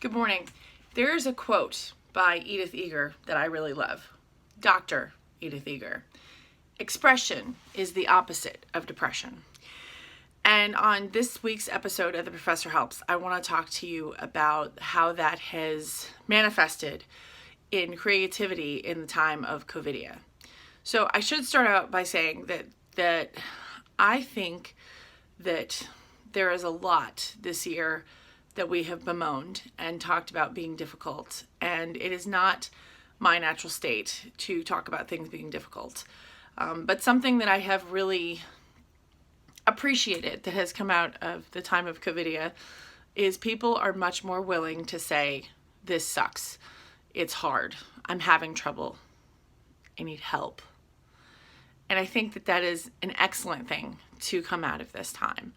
Good morning. There's a quote by Edith Eger that I really love. Dr. Edith Eger. Expression is the opposite of depression. And on this week's episode of The Professor Helps, I want to talk to you about how that has manifested in creativity in the time of Covidia. So I should start out by saying that I think that there is a lot this year that we have bemoaned and talked about being difficult. And it is not my natural state to talk about things being difficult. But something that I have really appreciated that has come out of the time of Covidia is people are much more willing to say, this sucks. It's hard. I'm having trouble. I need help. And I think that that is an excellent thing to come out of this time.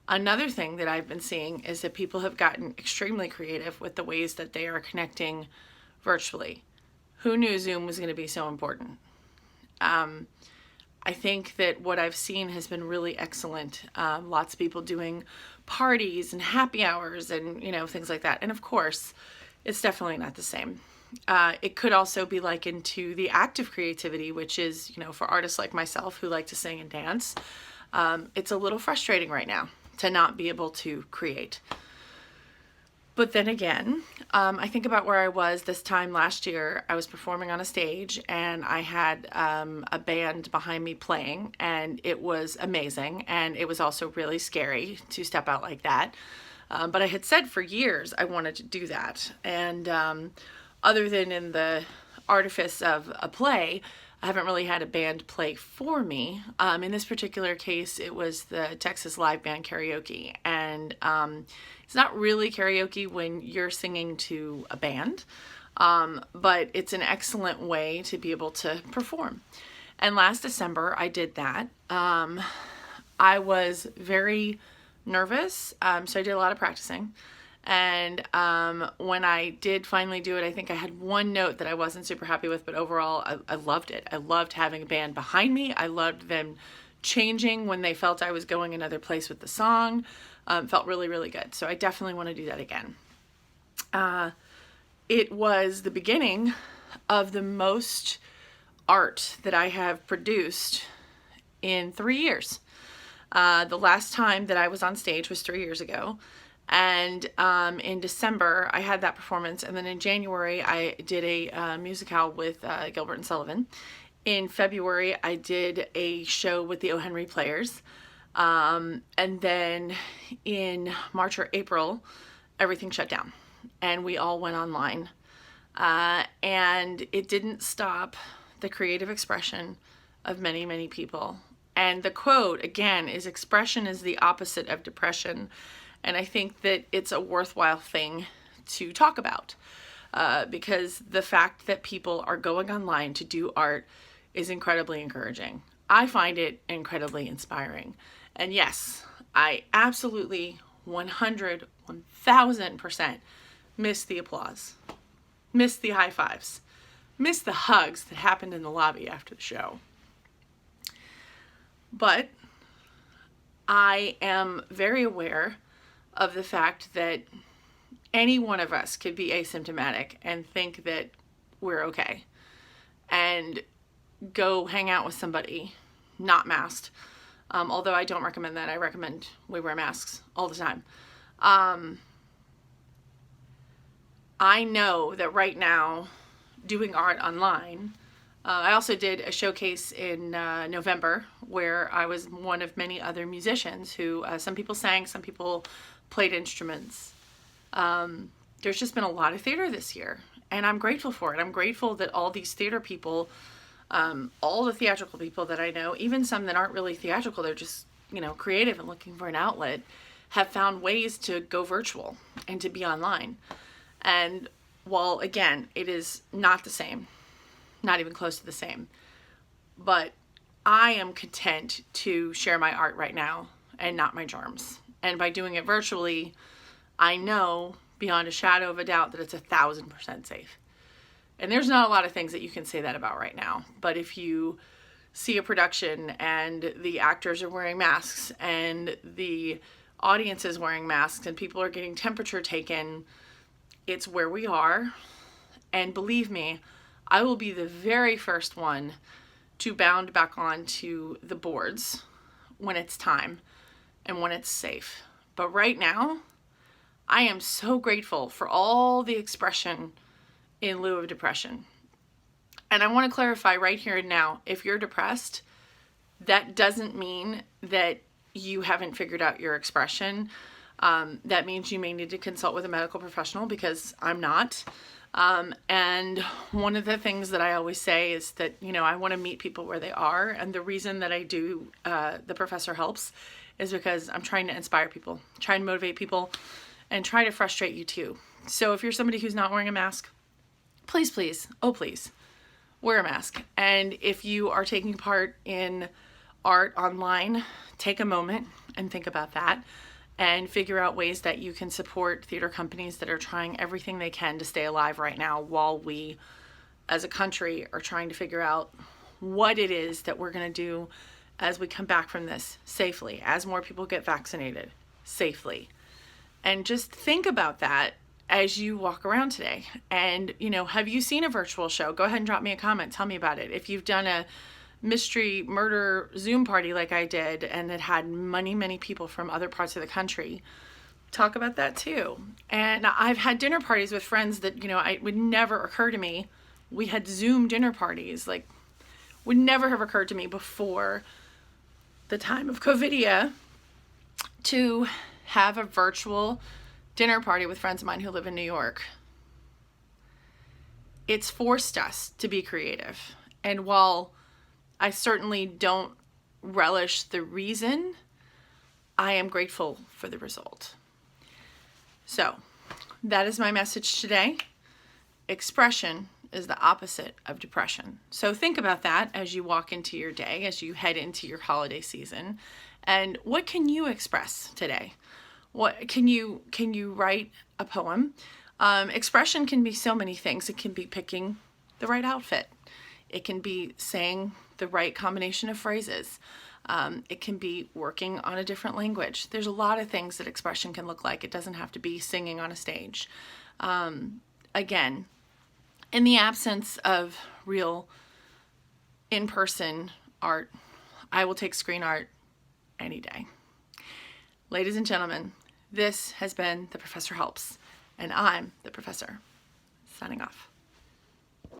Another thing that I've been seeing is that people have gotten extremely creative with the ways that they are connecting virtually. Who knew Zoom was going to be so important? I think that what I've seen has been really excellent. Lots of people doing parties and happy hours and, things like that. And of course, it's definitely not the same. It could also be likened to the active creativity, which is, for artists like myself who like to sing and dance, it's a little frustrating right now to not be able to create. But then again, I think about where I was this time last year. I was performing on a stage and I had a band behind me playing, and it was amazing. And it was also really scary to step out like that. But I had said for years I wanted to do that. And other than in the artifice of a play, I haven't really had a band play for me. In this particular case, it was the Texas Live Band Karaoke. And it's not really karaoke when you're singing to a band, but it's an excellent way to be able to perform. And last December, I did that. I was very nervous, so I did a lot of practicing. And when I did finally do it, I think I had one note that I wasn't super happy with, but overall, I loved it. I loved having a band behind me. I loved them changing when they felt I was going another place with the song. Felt really, really good. So I definitely want to do that again. It was the beginning of the most art that I have produced in 3 years. The last time that I was on stage was 3 years ago. And in December, I had that performance. And then in January, I did a musicale with Gilbert and Sullivan. In February, I did a show with the O. Henry Players. And then in March or April, everything shut down. And we all went online. And it didn't stop the creative expression of many, many people. And the quote, again, is expression is the opposite of depression. And I think that it's a worthwhile thing to talk about because the fact that people are going online to do art is incredibly encouraging. I find it incredibly inspiring. And yes, I absolutely 1000% miss the applause, miss the high fives, miss the hugs that happened in the lobby after the show. But I am very aware of the fact that any one of us could be asymptomatic and think that we're okay and go hang out with somebody not masked. Although I don't recommend that. I recommend we wear masks all the time. I know that right now doing art online, I also did a showcase in November where I was one of many other musicians who some people sang, some people played instruments. There's just been a lot of theater this year, and I'm grateful for it. I'm grateful that all these theater people, all the theatrical people that I know, even some that aren't really theatrical, they're just, creative and looking for an outlet, have found ways to go virtual and to be online. And while, again, it is not the same, not even close to the same, but I am content to share my art right now and not my germs. And by doing it virtually, I know beyond a shadow of a doubt that it's 1000% safe. And there's not a lot of things that you can say that about right now. But if you see a production and the actors are wearing masks and the audience is wearing masks and people are getting temperature taken, It's where we are. And believe me, I will be the very first one to bound back onto the boards when it's time and when it's safe. But right now, I am so grateful for all the expression in lieu of depression. And I want to clarify right here and now, if you're depressed, that doesn't mean that you haven't figured out your expression. That means you may need to consult with a medical professional, because I'm not. And one of the things that I always say is that, I want to meet people where they are. And the reason that I do the Professor Helps is because I'm trying to inspire people, trying to motivate people, and try to frustrate you too. So if you're somebody who's not wearing a mask, please, oh please, wear a mask. And if you are taking part in art online, take a moment and think about that and figure out ways that you can support theater companies that are trying everything they can to stay alive right now, while we as a country are trying to figure out what it is that we're going to do as we come back from this safely, as more people get vaccinated safely. And just think about that as you walk around today. And, have you seen a virtual show? Go ahead and drop me a comment. Tell me about it. If you've done a mystery murder Zoom party like I did, and it had many people from other parts of the country, talk about that too. And I've had dinner parties with friends that, it would never occur to me. We had Zoom dinner parties, like, would never have occurred to me before the time of Covidia to have a virtual dinner party with friends of mine who live in New York. It's forced us to be creative. And while I certainly don't relish the reason, I am grateful for the result. So that is my message today. Expression is the opposite of depression. So think about that as you walk into your day, as you head into your holiday season. And what can you express today? What can you write a poem? Expression can be so many things. It can be picking the right outfit. It can be saying the right combination of phrases. It can be working on a different language. There's a lot of things that expression can look like. It doesn't have to be singing on a stage. Again, in the absence of real in-person art, I will take screen art any day. Ladies and gentlemen, this has been The Professor Helps, and I'm the Professor, signing off.